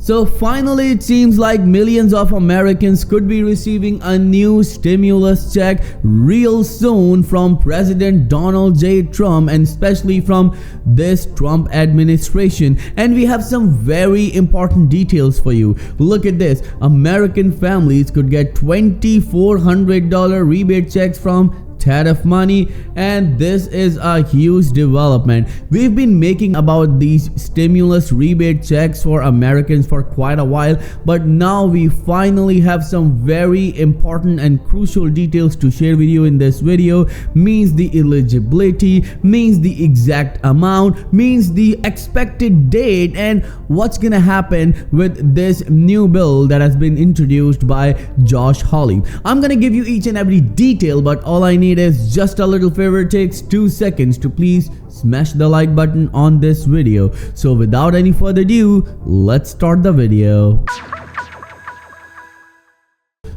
So finally, it seems like millions of Americans could be receiving a new stimulus check real soon from President Donald J. Trump, and especially from this Trump administration. And we have some very important details for you. Look at this. American families could get $2,400 rebate checks from tariff money, and this is a huge development. We've been making about these stimulus rebate checks for Americans for quite a while, but now we finally have some very important and crucial details to share with you in this video. Means the eligibility, means the exact amount, means the expected date, and what's gonna happen with this new bill that has been introduced by Josh Hawley. I'm gonna give you each and every detail, but all I need is just a little favor. It takes 2 seconds to please smash the like button on this video. So without any further ado, let's start the video.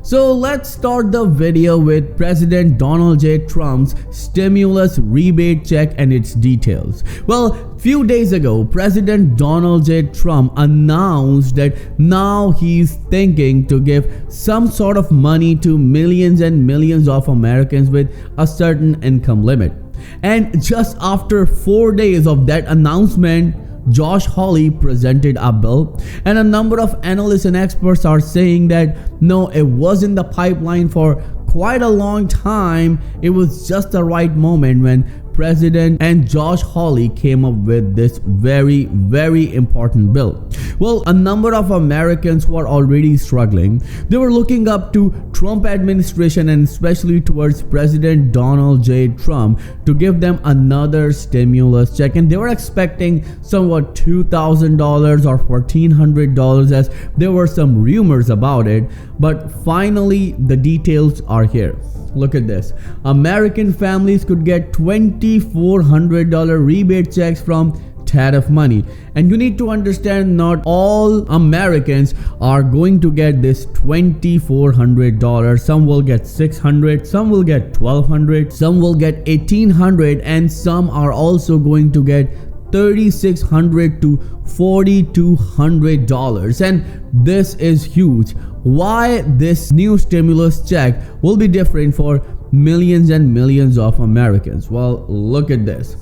So let's start the video with President Donald J. Trump's stimulus rebate check and its details. Well, few days ago, President Donald J. Trump announced that now he's thinking to give some sort of money to millions and millions of Americans with a certain income limit. And just after 4 days of that announcement, Josh Hawley presented a bill, and a number of analysts and experts are saying that no, it was in the pipeline for quite a long time. It was just the right moment when President and Josh Hawley came up with this very, very important bill. Well, a number of Americans who are already struggling, they were looking up to Trump administration and especially towards President Donald J. Trump to give them another stimulus check, and they were expecting somewhat $2,000 or $1,400 as there were some rumors about it, but finally the details are here. Look at this. American families could get $2,400 rebate checks from tariff money, and you need to understand not all Americans are going to get this $2,400. Some will get $600, some will get $1,200, some will get $1,800, and some are also going to get $3,600 to $4,200, and this is huge. Why this new stimulus check will be different for millions and millions of Americans? Well, look at this.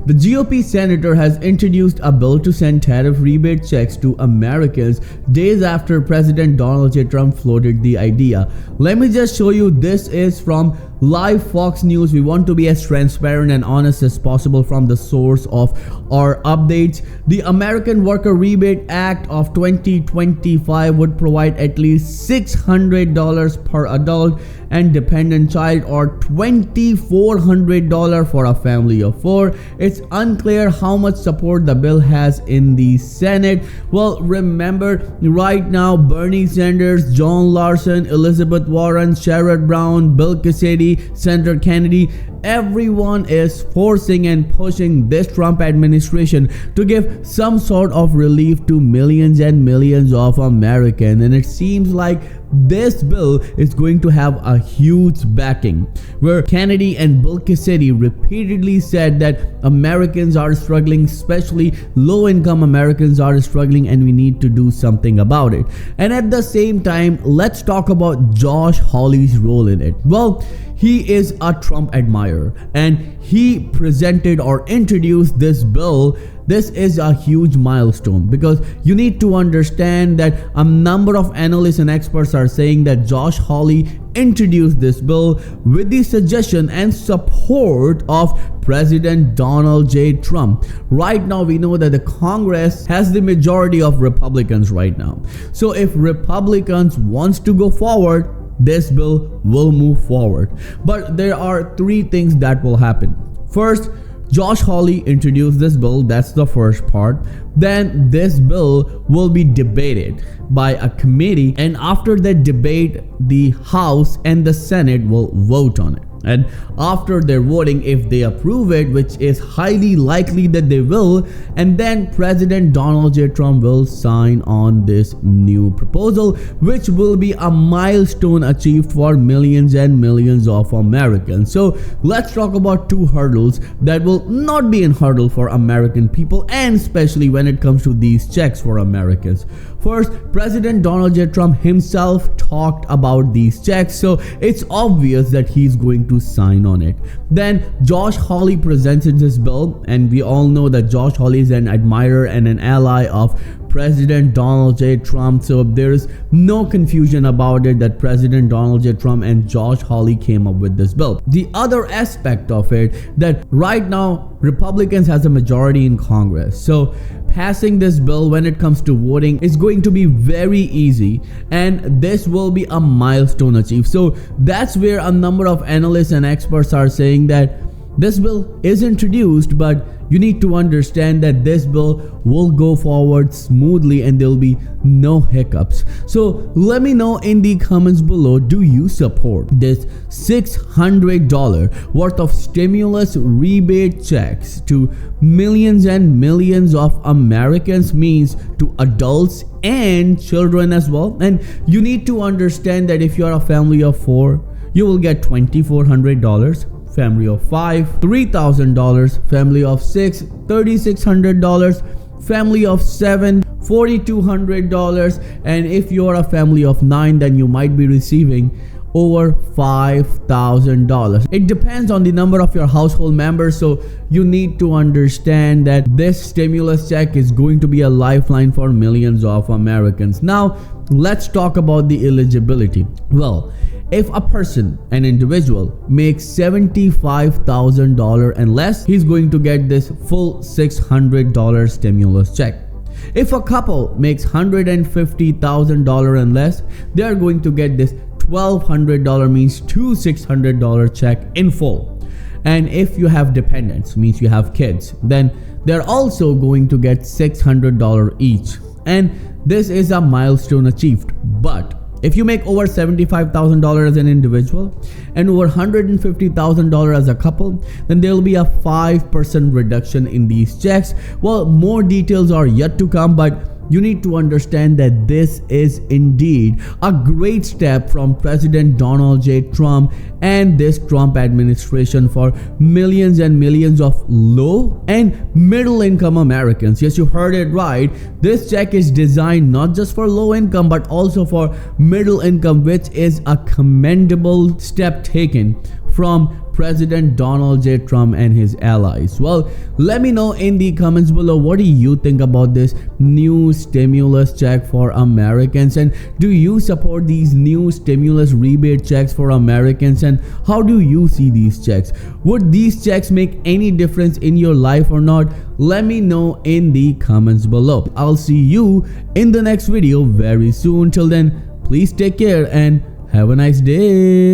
The GOP senator has introduced a bill to send tariff rebate checks to Americans days after President Donald J. Trump floated the idea. Let me just show you. This is from Live Fox News. We want to be as transparent and honest as possible from the source of our updates. The American Worker Rebate Act of 2025 would provide at least $600 per adult and dependent child, or $2,400 for a family of 4. It's unclear how much support the bill has in the Senate. Well, remember, right now Bernie Sanders, John Larson, Elizabeth Warren, Sherrod Brown, Bill Cassidy, Senator Kennedy, everyone is forcing and pushing this Trump administration to give some sort of relief to millions and millions of Americans, and it seems like this bill is going to have a huge backing, where Kennedy and Bill Cassidy repeatedly said that Americans are struggling, especially low-income Americans are struggling, and we need to do something about it. And at the same time, let's talk about Josh Hawley's role in it. Well, he is a Trump admirer, and he presented or introduced this bill. This is a huge milestone because you need to understand that a number of analysts and experts are saying that Josh Hawley introduced this bill with the suggestion and support of President Donald J. Trump. Right now, we know that the Congress has the majority of Republicans right now. So if Republicans wants to go forward, this bill will move forward. But there are 3 things that will happen. First, Josh Hawley introduced this bill. That's the first part. Then this bill will be debated by a committee, and after that debate, the House and the Senate will vote on it. And after their voting, if they approve it, which is highly likely that they will, and then President Donald J. Trump will sign on this new proposal, which will be a milestone achieved for millions and millions of Americans. So let's talk about two hurdles that will not be a hurdle for American people, and especially when it comes to these checks for Americans. First, President Donald J. Trump himself talked about these checks, so it's obvious that he's going to sign on it. Then Josh Hawley presented this bill, and we all know that Josh Hawley is an admirer and an ally of President Donald J. Trump, so there is no confusion about it that President Donald J. Trump and Josh Hawley came up with this bill. The other aspect of it, that right now Republicans has a majority in Congress, so passing this bill when it comes to voting is going to be very easy, and this will be a milestone achieved. So that's where a number of analysts and experts are saying that this bill is introduced, but you need to understand that this bill will go forward smoothly and there will be no hiccups. So let me know in the comments below, do you support this $600 worth of stimulus rebate checks to millions and millions of Americans, means to adults and children as well? And you need to understand that if you are a family of 4, you will get $2,400. Family of 5, $3,000, family of 6, $3,600, family of 7, $4,200, and if you're a family of 9, then you might be receiving over $5,000. It depends on the number of your household members, so you need to understand that this stimulus check is going to be a lifeline for millions of Americans. Now let's talk about the eligibility. Well, if a person, an individual, makes $75,000 and less, he's going to get this full $600 stimulus check. If a couple makes $150,000 and less, they are going to get this $1,200, means two $600 check in full. And if you have dependents, means you have kids, then they're also going to get $600 each. And this is a milestone achieved. But if you make over $75,000 as an individual and over $150,000 as a couple, then there will be a 5% reduction in these checks. Well, more details are yet to come, but you need to understand that this is indeed a great step from President Donald J. Trump and this Trump administration for millions and millions of low and middle income Americans. Yes, you heard it right. This check is designed not just for low income, but also for middle income, which is a commendable step taken from President Donald J. Trump and his allies. Well, let me know in the comments below, what do you think about this new stimulus check for Americans, and do you support these new stimulus rebate checks for Americans, and how do you see these checks? Would these checks make any difference in your life or not? Let me know in the comments below. I'll see you in the next video very soon. Till then, please take care and have a nice day.